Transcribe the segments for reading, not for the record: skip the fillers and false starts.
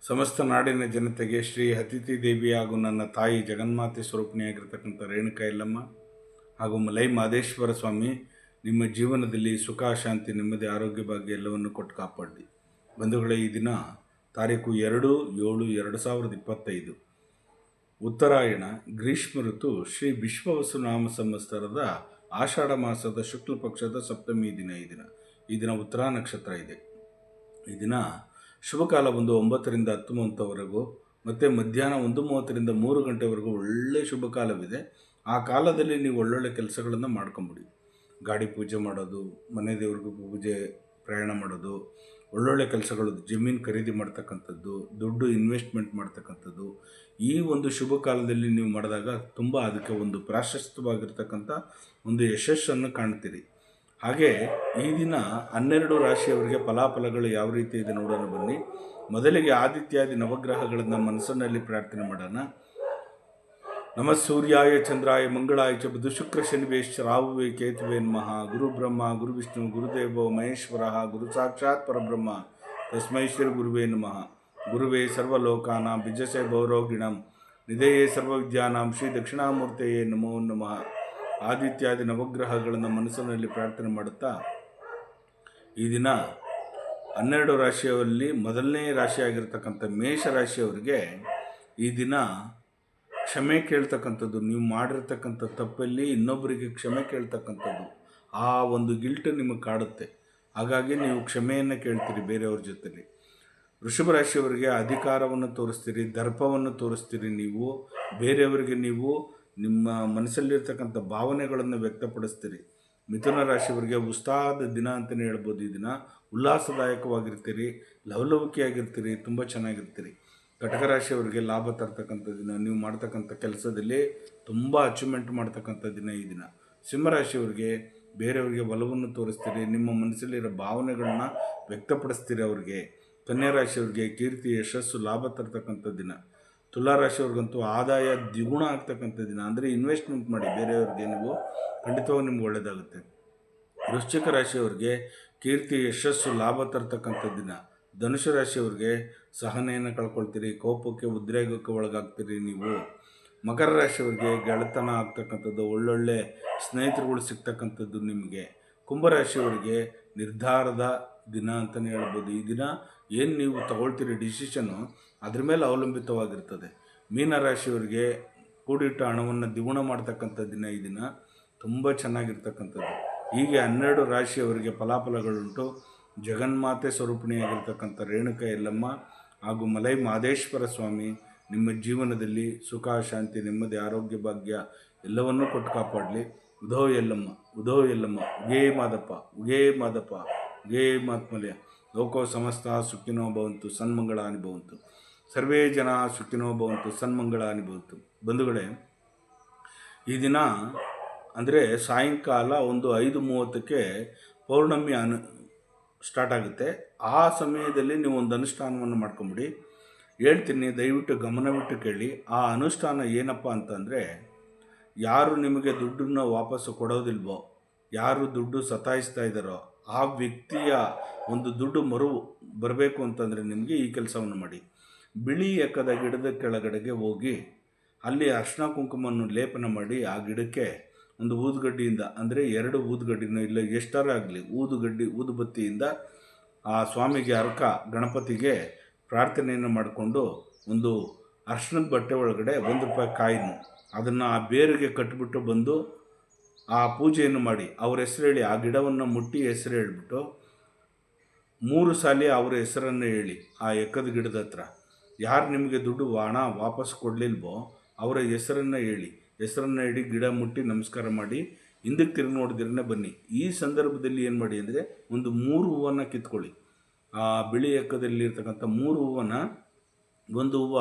ಸಮಸ್ತ ನಾಡಿನ ಜನತೆಗೆ ಶ್ರೀ ಅತಿಥಿ ದೇವಿ ಹಾಗೂ ನನ್ನ ತಾಯಿ ಜಗನ್ಮಾತೆ ಸ್ವರೂಪಿಣಿಯಾಗಿರ್ತಕ್ಕಂಥ ರೇಣುಕಾ ಯಲ್ಲಮ್ಮ ಹಾಗೂ ಮಲೈ ಮಹದೇಶ್ವರ ಸ್ವಾಮಿ ನಿಮ್ಮ ಜೀವನದಲ್ಲಿ ಸುಖ ಶಾಂತಿ ನೆಮ್ಮದಿ ಆರೋಗ್ಯ ಭಾಗ್ಯ ಎಲ್ಲವನ್ನು ಕೊಟ್ಟು ಕಾಪಾಡಿ. ಬಂಧುಗಳೇ, ಈ ದಿನ ತಾರೀಕು 2/7/2025 ಉತ್ತರಾಯಣ ಗ್ರೀಷ್ಮ ಋತು ಶ್ರೀ ವಿಶ್ವವಸುನಾಮ ಸಂವತ್ಸರದ ಆಷಾಢ ಮಾಸದ ಶುಕ್ಲ ಪಕ್ಷದ ಸಪ್ತಮಿ ದಿನ. ಈ ದಿನ ಉತ್ತರ ನಕ್ಷತ್ರ ಇದೆ. ಈ ದಿನ ಶುಭ ಕಾಲ 9ರಿಂದ 10 ಮತ್ತು ಮಧ್ಯಾಹ್ನ 1:30ರಿಂದ 3 ಗಂಟೆವರೆಗೂ ಒಳ್ಳೆಯ ಶುಭ ಕಾಲವಿದೆ. ಆ ಕಾಲದಲ್ಲಿ ನೀವು ಒಳ್ಳೊಳ್ಳೆ ಕೆಲಸಗಳನ್ನು ಮಾಡ್ಕೊಂಬಿಡಿ. ಗಾಡಿ ಪೂಜೆ ಮಾಡೋದು, ಮನೆ ದೇವ್ರಿಗೂ ಪೂಜೆ, ಪ್ರಯಾಣ ಮಾಡೋದು, ಒಳ್ಳೊಳ್ಳೆ ಕೆಲಸಗಳು, ಜಮೀನು ಖರೀದಿ ಮಾಡ್ತಕ್ಕಂಥದ್ದು, ದುಡ್ಡು ಇನ್ವೆಸ್ಟ್ಮೆಂಟ್ ಮಾಡ್ತಕ್ಕಂಥದ್ದು, ಈ ಒಂದು ಶುಭ ಕಾಲದಲ್ಲಿ ನೀವು ಮಾಡಿದಾಗ ತುಂಬ ಅದಕ್ಕೆ ಒಂದು ಪ್ರಾಶಸ್ತ್ಯವಾಗಿರ್ತಕ್ಕಂಥ ಒಂದು ಯಶಸ್ಸನ್ನು ಕಾಣ್ತೀರಿ. ಹಾಗೆ ಈ ದಿನ 12 ರಾಶಿಯವರಿಗೆ ಫಲಾಫಲಗಳು ಯಾವ ರೀತಿ ಇದೆ ನೋಡೋಣ ಬನ್ನಿ. ಮೊದಲಿಗೆ ಆದಿತ್ಯಾದಿ ನವಗ್ರಹಗಳನ್ನು ಮನಸ್ಸಿನಲ್ಲಿ ಪ್ರಾರ್ಥನೆ ಮಾಡೋಣ. ನಮ ಸೂರ್ಯಾಯ ಚಂದ್ರಾಯ ಮಂಗಳಾಯ ಚ ಬುಧ ಶುಕ್ರ ಶನಿವೇಶ್ ರಾಹುವೇ ಕೇತುವೇ ನಮಃ. ಗುರು ಬ್ರಹ್ಮ ಗುರು ವಿಷ್ಣು ಗುರುದೇವೋ ಮಹೇಶ್ವರ ಗುರು ಸಾಕ್ಷಾತ್ ಪರಬ್ರಹ್ಮ ತಸ್ಮೈ ಶ್ರೀ ಗುರುವೇ ನಮಃ. ಗುರುವೇ ಸರ್ವಲೋಕಾನಾಂ ಬಿಜಸೆ ಭೌರೋಗಿಣಂ ನಿಧೇಯೇ ಸರ್ವವಿದ್ಯಾನಾಂ ಶ್ರೀ ದಕ್ಷಿಣಾಮೂರ್ತೆಯೇ ನಮೋ ನಮಃ. ಆದಿತ್ಯಾದಿ ನವಗ್ರಹಗಳನ್ನು ಮನಸ್ಸಿನಲ್ಲಿ ಪ್ರಾರ್ಥನೆ ಮಾಡುತ್ತಾ ಈ ದಿನ 12 ರಾಶಿಯಲ್ಲಿ ಮೊದಲನೇ ರಾಶಿಯಾಗಿರ್ತಕ್ಕಂಥ ಮೇಷರಾಶಿಯವರಿಗೆ ಈ ದಿನ ಕ್ಷಮೆ ಕೇಳ್ತಕ್ಕಂಥದ್ದು, ನೀವು ಮಾಡಿರ್ತಕ್ಕಂಥ ತಪ್ಪಲ್ಲಿ ಇನ್ನೊಬ್ಬರಿಗೆ ಕ್ಷಮೆ ಕೇಳ್ತಕ್ಕಂಥದ್ದು, ಆ ಒಂದು ಗಿಲ್ಟ್ ನಿಮಗೆ ಕಾಡುತ್ತೆ. ಹಾಗಾಗಿ ನೀವು ಕ್ಷಮೆಯನ್ನು ಕೇಳ್ತೀರಿ ಬೇರೆಯವ್ರ ಜೊತೆಲಿ. ವೃಷಭ ರಾಶಿಯವರಿಗೆ ಅಧಿಕಾರವನ್ನು ತೋರಿಸ್ತೀರಿ, ದರ್ಪವನ್ನು ತೋರಿಸ್ತೀರಿ. ನೀವು ಬೇರೆಯವರಿಗೆ ನೀವು ನಿಮ್ಮ ಮನಸ್ಸಲ್ಲಿರ್ತಕ್ಕಂಥ ಭಾವನೆಗಳನ್ನು ವ್ಯಕ್ತಪಡಿಸ್ತೀರಿ. ಮಿಥುನ ರಾಶಿಯವರಿಗೆ ಉತ್ಸಾಹದ ದಿನ ಅಂತಲೇ ಹೇಳ್ಬೋದು. ಈ ದಿನ ಉಲ್ಲಾಸದಾಯಕವಾಗಿರ್ತೀರಿ, ಲವಲವಿಕೆಯಾಗಿರ್ತೀರಿ, ತುಂಬ ಚೆನ್ನಾಗಿರ್ತೀರಿ. ಕಟಕ ರಾಶಿಯವರಿಗೆ ಲಾಭ ತರ್ತಕ್ಕಂಥ ದಿನ, ನೀವು ಮಾಡ್ತಕ್ಕಂಥ ಕೆಲಸದಲ್ಲಿ ತುಂಬ ಅಚೀವ್ಮೆಂಟ್ ಮಾಡ್ತಕ್ಕಂಥ ದಿನ ಈ ದಿನ. ಸಿಂಹರಾಶಿಯವರಿಗೆ ಬೇರೆಯವರಿಗೆ ಒಲವನ್ನು ತೋರಿಸ್ತೀರಿ, ನಿಮ್ಮ ಮನಸ್ಸಲ್ಲಿರೋ ಭಾವನೆಗಳನ್ನ ವ್ಯಕ್ತಪಡಿಸ್ತೀರಿ ಅವ್ರಿಗೆ. ಕನ್ಯಾ ರಾಶಿಯವರಿಗೆ ಕೀರ್ತಿ ಯಶಸ್ಸು ಲಾಭ ತರ್ತಕ್ಕಂಥ ದಿನ. ತುಲಾರಾಶಿಯವ್ರಿಗಂತೂ ಆದಾಯ ದ್ವಿಗುಣ ಆಗ್ತಕ್ಕಂಥ ದಿನ. ಅಂದರೆ ಇನ್ವೆಸ್ಟ್ಮೆಂಟ್ ಮಾಡಿ ಬೇರೆಯವ್ರಿಗೆ, ನೀವು ಖಂಡಿತವಾಗಿ ನಿಮ್ಗೆ ಒಳ್ಳೆಯದಾಗುತ್ತೆ. ವೃಶ್ಚಿಕ ರಾಶಿಯವರಿಗೆ ಕೀರ್ತಿ ಯಶಸ್ಸು ಲಾಭ ತರ್ತಕ್ಕಂಥ ದಿನ. ಧನುಷು ರಾಶಿಯವರಿಗೆ ಸಹನೆಯನ್ನು ಕಳ್ಕೊಳ್ತೀರಿ, ಕೋಪಕ್ಕೆ ಉದ್ರೇಕಕ್ಕೆ ಒಳಗಾಗ್ತೀರಿ ನೀವು. ಮಕರ ರಾಶಿಯವರಿಗೆ ಗೆಳೆತನ ಆಗ್ತಕ್ಕಂಥದ್ದು, ಒಳ್ಳೊಳ್ಳೆ ಸ್ನೇಹಿತರುಗಳು ಸಿಗ್ತಕ್ಕಂಥದ್ದು ನಿಮಗೆ. ಕುಂಭರಾಶಿಯವರಿಗೆ ನಿರ್ಧಾರದ ದಿನ ಅಂತಲೇ ಹೇಳ್ಬೋದು. ಈ ದಿನ ಏನು ನೀವು ತಗೊಳ್ತೀರಿ ಡಿಸಿಷನ್ನು, ಅದ್ರ ಮೇಲೆ ಅವಲಂಬಿತವಾಗಿರ್ತದೆ. ಮೀನರಾಶಿಯವರಿಗೆ ಕೂಡಿಟ್ಟ ಹಣವನ್ನು ದ್ವಿಗುಣ ಮಾಡ್ತಕ್ಕಂಥ ದಿನ ಈ ದಿನ, ತುಂಬ ಚೆನ್ನಾಗಿರ್ತಕ್ಕಂಥದ್ದು. ಹೀಗೆ 12 ರಾಶಿಯವರಿಗೆ ಫಲಾಫಲಗಳುಂಟು. ಜಗನ್ಮಾತೆ ಸ್ವರೂಪಿಣಿಯಾಗಿರ್ತಕ್ಕಂಥ ರೇಣುಕಾ ಯಲ್ಲಮ್ಮ ಹಾಗೂ ಮಲೈ ಮಹದೇಶ್ವರ ಸ್ವಾಮಿ ನಿಮ್ಮ ಜೀವನದಲ್ಲಿ ಸುಖ ಶಾಂತಿ ನೆಮ್ಮದಿ ಆರೋಗ್ಯ ಭಾಗ್ಯ ಎಲ್ಲವನ್ನೂ ಕೊಟ್ಟು ಕಾಪಾಡಲಿ. ಉದೋ ಯಲ್ಲಮ್ಮ, ಉದೋ ಯಲ್ಲಮ್ಮ, ಉಗೇ ಮಾದಪ್ಪ, ಉಗೇ ಮಾದಪ್ಪ, ಉಗೇ ಮಾತ್ಮಲ್ಯ. ಲೋಕೋ ಸಮಸ್ತ ಸುಖಿನೋ ಭವಂತು, ಸನ್ಮಂಗಳಾನಿ ಭವಂತು. ಸರ್ವೇ ಜನ ಸುಖಿನೋ ಭವಂತು, ಸನ್ಮಂಗಳಾನಿ ಭವಂತು. ಬಂಧುಗಳೇ, ಈ ದಿನ ಅಂದರೆ ಸಾಯಂಕಾಲ ಒಂದು 5:30ಕ್ಕೆ ಪೌರ್ಣಮಿ ಸ್ಟಾರ್ಟ್ ಆಗುತ್ತೆ. ಆ ಸಮಯದಲ್ಲಿ ನೀವು ಒಂದು ಅನುಷ್ಠಾನವನ್ನು ಮಾಡ್ಕೊಂಬಿಡಿ. ಹೇಳ್ತೀನಿ, ದಯವಿಟ್ಟು ಗಮನವಿಟ್ಟು ಕೇಳಿ. ಆ ಅನುಷ್ಠಾನ ಏನಪ್ಪ ಅಂತಂದರೆ, ಯಾರು ನಿಮಗೆ ದುಡ್ಡನ್ನು ವಾಪಸ್ಸು ಕೊಡೋದಿಲ್ವೋ, ಯಾರು ದುಡ್ಡು ಸತಾಯಿಸ್ತಾ ಇದ್ದಾರೋ ಆ ವ್ಯಕ್ತಿಯ ಒಂದು ದುಡ್ಡು ಬರಬೇಕು ಅಂತಂದರೆ ನಿಮಗೆ ಈ ಕೆಲಸವನ್ನು ಮಾಡಿ. ಬಿಳಿ ಎಕ್ಕದ ಗಿಡದ ಕೆಳಗಡೆಗೆ ಹೋಗಿ ಅಲ್ಲಿ ಅರ್ಶಿನ ಕುಂಕುಮವನ್ನು ಲೇಪನ ಮಾಡಿ ಆ ಗಿಡಕ್ಕೆ ಒಂದು ಊದುಗಡ್ಡಿಯಿಂದ, ಅಂದರೆ 2 ಊದುಗಡ್ಡಿನೋ ಇಲ್ಲ ಎಷ್ಟಾರ ಆಗಲಿ ಊದುಬತ್ತಿಯಿಂದ ಆ ಸ್ವಾಮಿಗೆ ಅರ್ಕ ಗಣಪತಿಗೆ ಪ್ರಾರ್ಥನೆಯನ್ನು ಮಾಡಿಕೊಂಡು ಒಂದು ಅರ್ಶಿನದ ಬಟ್ಟೆ ಒಳಗಡೆ ₹1 ಕಾಯಿನು ಅದನ್ನು ಆ ಬೇರಿಗೆ ಕಟ್ಟಿಬಿಟ್ಟು ಬಂದು ಆ ಪೂಜೆಯನ್ನು ಮಾಡಿ ಅವ್ರ ಹೆಸರು ಹೇಳಿ, ಆ ಗಿಡವನ್ನು ಮುಟ್ಟಿ ಹೆಸರು ಹೇಳಿಬಿಟ್ಟು 3 ಸಾಲಿ ಅವರ ಹೆಸರನ್ನು ಹೇಳಿ ಆ ಎಕ್ಕದ ಗಿಡದ ಹತ್ರ. ಯಾರು ನಿಮಗೆ ದುಡ್ಡು ಹಣ ವಾಪಸ್ ಕೊಡಲಿಲ್ವೋ ಅವರ ಹೆಸರನ್ನು ಹೇಳಿ, ಹೆಸರನ್ನು ಹೇಳಿ ಗಿಡ ಮುಟ್ಟಿ ನಮಸ್ಕಾರ ಮಾಡಿ ಹಿಂದಕ್ಕೆ ತಿರುಗಿ ನೋಡಿದ್ರೇ ಬನ್ನಿ. ಈ ಸಂದರ್ಭದಲ್ಲಿ ಏನು ಮಾಡಿ ಅಂದರೆ, ಒಂದು 3 ಹೂವನ್ನು ಕಿತ್ಕೊಳ್ಳಿ. ಆ ಬಿಳಿ ಎಕ್ಕದಲ್ಲಿರ್ತಕ್ಕಂಥ 3 ಹೂವನ್ನು, ಒಂದು ಹೂವು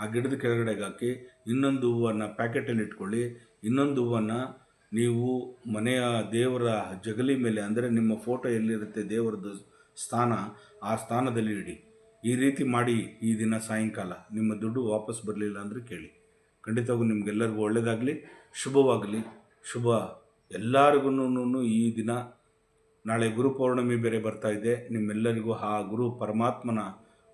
ಆ ಗಿಡದ ಕೆಳಗಡೆಗೆ ಹಾಕಿ, ಇನ್ನೊಂದು ಹೂವನ್ನು ಪ್ಯಾಕೆಟಲ್ಲಿ ಇಟ್ಕೊಳ್ಳಿ, ಇನ್ನೊಂದು ಹೂವನ್ನು ನೀವು ಮನೆಯ ದೇವರ ಜಗಲಿ ಮೇಲೆ, ಅಂದರೆ ನಿಮ್ಮ ಫೋಟೋ ಎಲ್ಲಿರುತ್ತೆ ದೇವರದ್ದು ಸ್ಥಾನ, ಆ ಸ್ಥಾನದಲ್ಲಿ ಇಡಿ. ಈ ರೀತಿ ಮಾಡಿ ಈ ದಿನ ಸಾಯಂಕಾಲ. ನಿಮ್ಮ ದುಡ್ಡು ವಾಪಸ್ ಬರಲಿಲ್ಲ ಅಂದರೆ ಕೇಳಿ. ಖಂಡಿತವಾಗೂ ನಿಮಗೆಲ್ಲರಿಗೂ ಒಳ್ಳೆಯದಾಗಲಿ, ಶುಭವಾಗಲಿ. ಶುಭ ಎಲ್ಲರಿಗೂ. ಈ ದಿನ ನಾಳೆ ಗುರು ಪೌರ್ಣಮಿ ಬೇರೆ ಬರ್ತಾ ಇದೆ. ನಿಮ್ಮೆಲ್ಲರಿಗೂ ಆ ಗುರು ಪರಮಾತ್ಮನ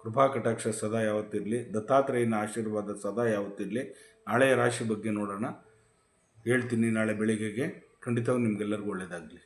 ಕೃಪಾ ಕಟಾಕ್ಷ ಸದಾ ಯಾವತ್ತಿರಲಿ, ದತ್ತಾತ್ರೇಯನ ಆಶೀರ್ವಾದ ಸದಾ ಯಾವತ್ತಿರಲಿ. ನಾಳೆಯ ರಾಶಿ ಬಗ್ಗೆ ನೋಡೋಣ, ಹೇಳ್ತೀನಿ ನಾಳೆ ಬೆಳಿಗ್ಗೆಗೆ. ಖಂಡಿತವಾಗಿ ನಿಮಗೆಲ್ಲರಿಗೂ ಒಳ್ಳೆಯದಾಗಲಿ.